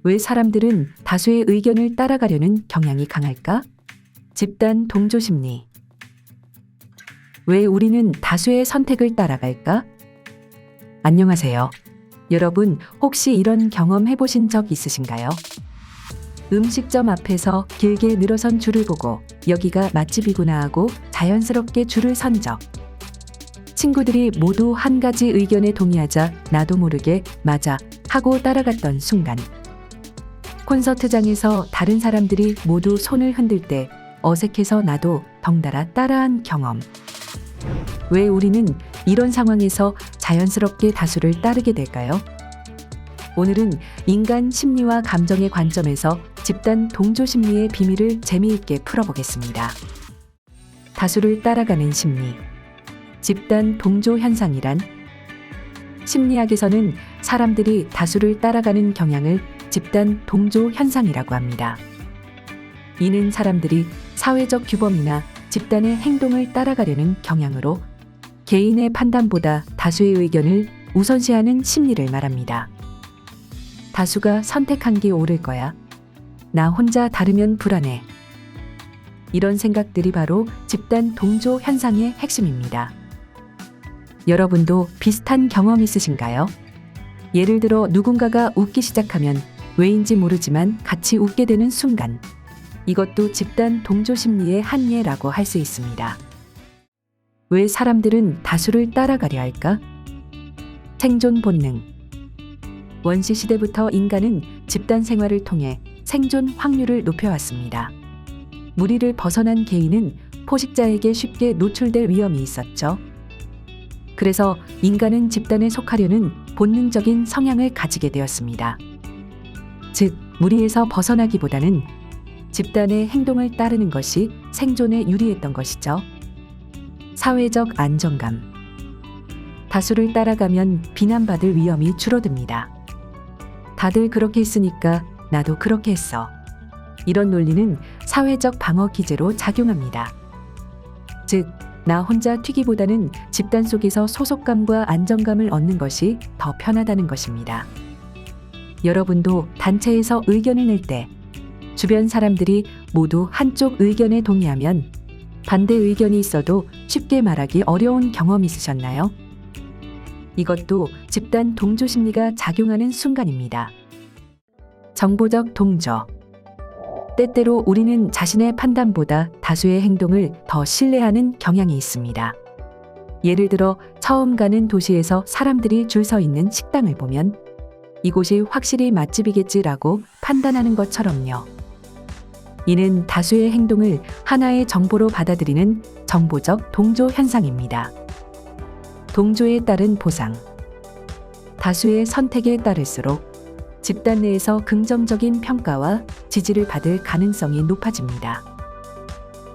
왜 사람들은 다수의 의견을 따라가려는 경향이 강할까? 집단 동조 심리. 왜 우리는 다수의 선택을 따라갈까? 안녕하세요. 여러분, 혹시 이런 경험 해보신 적 있으신가요? 음식점 앞에서 길게 늘어선 줄을 보고 여기가 맛집이구나 하고 자연스럽게 줄을 선 적. 친구들이 모두 한 가지 의견에 동의하자 나도 모르게 맞아 하고 따라갔던 순간. 콘서트장에서 다른 사람들이 모두 손을 흔들 때 어색해서 나도 덩달아 따라한 경험. 왜 우리는 이런 상황에서 자연스럽게 다수를 따르게 될까요? 오늘은 인간 심리와 감정의 관점에서 집단 동조 심리의 비밀을 재미있게 풀어보겠습니다. 다수를 따라가는 심리. 집단 동조 현상이란? 심리학에서는 사람들이 다수를 따라가는 경향을 집단 동조 현상이라고 합니다. 이는 사람들이 사회적 규범이나 집단의 행동을 따라가려는 경향으로 개인의 판단보다 다수의 의견을 우선시하는 심리를 말합니다. 다수가 선택한 게 옳을 거야. 나 혼자 다르면 불안해. 이런 생각들이 바로 집단 동조 현상의 핵심입니다. 여러분도 비슷한 경험 있으신가요? 예를 들어 누군가가 웃기 시작하면 왜인지 모르지만 같이 웃게 되는 순간. 이것도 집단 동조 심리의 한 예라고 할 수 있습니다. 왜 사람들은 다수를 따라가려 할까? 생존 본능. 원시 시대부터 인간은 집단 생활을 통해 생존 확률을 높여왔습니다. 무리를 벗어난 개인은 포식자에게 쉽게 노출될 위험이 있었죠. 그래서 인간은 집단에 속하려는 본능적인 성향을 가지게 되었습니다. 즉, 무리에서 벗어나기보다는 집단의 행동을 따르는 것이 생존에 유리했던 것이죠. 사회적 안정감. 다수를 따라가면 비난받을 위험이 줄어듭니다. 다들 그렇게 했으니까 나도 그렇게 했어. 이런 논리는 사회적 방어 기제로 작용합니다. 즉, 나 혼자 튀기보다는 집단 속에서 소속감과 안정감을 얻는 것이 더 편하다는 것입니다. 여러분도 단체에서 의견을 낼 때 주변 사람들이 모두 한쪽 의견에 동의하면 반대 의견이 있어도 쉽게 말하기 어려운 경험 있으셨나요? 이것도 집단 동조 심리가 작용하는 순간입니다. 정보적 동조. 때때로 우리는 자신의 판단보다 다수의 행동을 더 신뢰하는 경향이 있습니다. 예를 들어 처음 가는 도시에서 사람들이 줄 서 있는 식당을 보면 이곳이 확실히 맛집이겠지라고 판단하는 것처럼요. 이는 다수의 행동을 하나의 정보로 받아들이는 정보적 동조 현상입니다. 동조에 따른 보상. 다수의 선택에 따를수록 집단 내에서 긍정적인 평가와 지지를 받을 가능성이 높아집니다.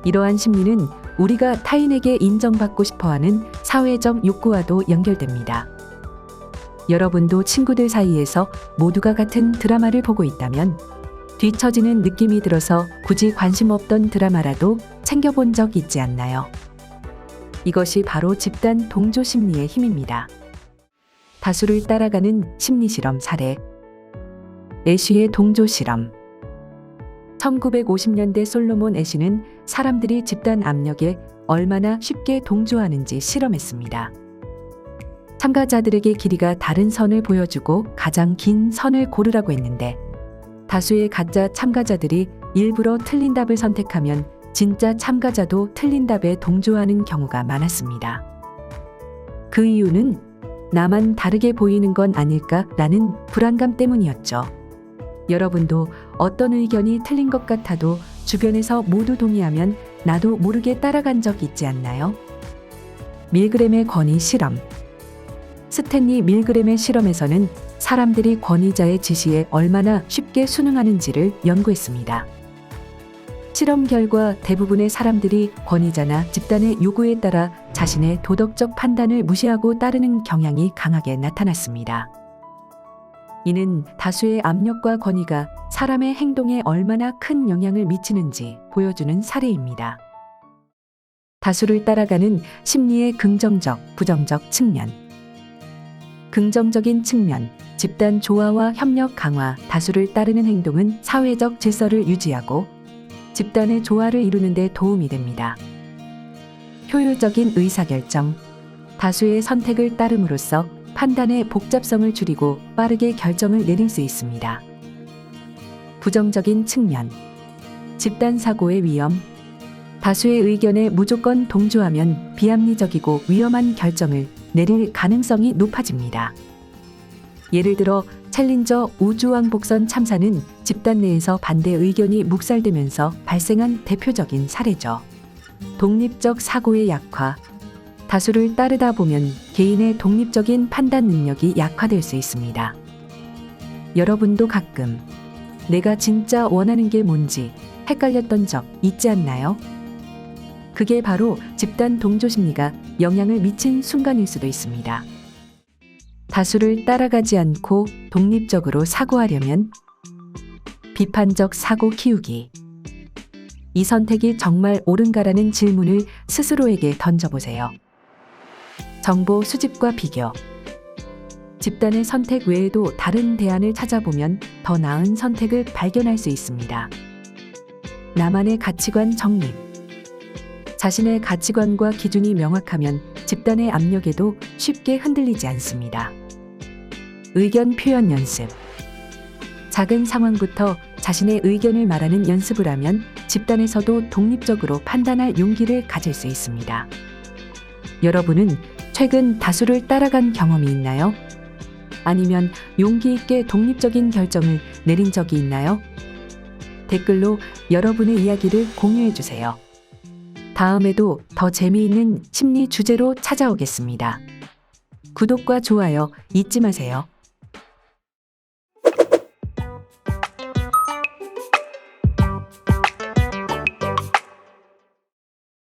이러한 심리는 우리가 타인에게 인정받고 싶어하는 사회적 욕구와도 연결됩니다. 여러분도 친구들 사이에서 모두가 같은 드라마를 보고 있다면 뒤처지는 느낌이 들어서 굳이 관심 없던 드라마라도 챙겨본 적 있지 않나요? 이것이 바로 집단 동조 심리의 힘입니다. 다수를 따라가는 심리실험 사례. 애쉬의 동조 실험. 1950년대 솔로몬 애쉬는 사람들이 집단 압력에 얼마나 쉽게 동조하는지 실험했습니다. 참가자들에게 길이가 다른 선을 보여주고 가장 긴 선을 고르라고 했는데 다수의 가짜 참가자들이 일부러 틀린 답을 선택하면 진짜 참가자도 틀린 답에 동조하는 경우가 많았습니다. 그 이유는 나만 다르게 보이는 건 아닐까라는 불안감 때문이었죠. 여러분도 어떤 의견이 틀린 것 같아도 주변에서 모두 동의하면 나도 모르게 따라간 적 있지 않나요? 밀그램의 권위 실험. 스탠리 밀그램의 실험에서는 사람들이 권위자의 지시에 얼마나 쉽게 순응하는지를 연구했습니다. 실험 결과 대부분의 사람들이 권위자나 집단의 요구에 따라 자신의 도덕적 판단을 무시하고 따르는 경향이 강하게 나타났습니다. 이는 다수의 압력과 권위가 사람의 행동에 얼마나 큰 영향을 미치는지 보여주는 사례입니다. 다수를 따라가는 심리의 긍정적, 부정적 측면. 긍정적인 측면, 집단 조화와 협력 강화, 다수를 따르는 행동은 사회적 질서를 유지하고 집단의 조화를 이루는 데 도움이 됩니다. 효율적인 의사결정, 다수의 선택을 따름으로써 판단의 복잡성을 줄이고 빠르게 결정을 내릴 수 있습니다. 부정적인 측면, 집단 사고의 위험, 다수의 의견에 무조건 동조하면 비합리적이고 위험한 결정을 내릴 가능성이 높아집니다. 예를 들어 챌린저 우주왕복선 참사는 집단 내에서 반대 의견이 묵살되면서 발생한 대표적인 사례죠. 독립적 사고의 약화, 다수를 따르다 보면 개인의 독립적인 판단 능력이 약화될 수 있습니다. 여러분도 가끔 내가 진짜 원하는 게 뭔지 헷갈렸던 적 있지 않나요? 그게 바로 집단 동조 심리가 영향을 미친 순간일 수도 있습니다. 다수를 따라가지 않고 독립적으로 사고하려면 비판적 사고 키우기. 이 선택이 정말 옳은가라는 질문을 스스로에게 던져보세요. 정보 수집과 비교. 집단의 선택 외에도 다른 대안을 찾아보면 더 나은 선택을 발견할 수 있습니다. 나만의 가치관 정립. 자신의 가치관과 기준이 명확하면 집단의 압력에도 쉽게 흔들리지 않습니다. 의견 표현 연습. 작은 상황부터 자신의 의견을 말하는 연습을 하면 집단에서도 독립적으로 판단할 용기를 가질 수 있습니다. 여러분은 최근 다수를 따라간 경험이 있나요? 아니면 용기 있게 독립적인 결정을 내린 적이 있나요? 댓글로 여러분의 이야기를 공유해 주세요. 다음에도 더 재미있는 심리 주제로 찾아오겠습니다. 구독과 좋아요 잊지 마세요.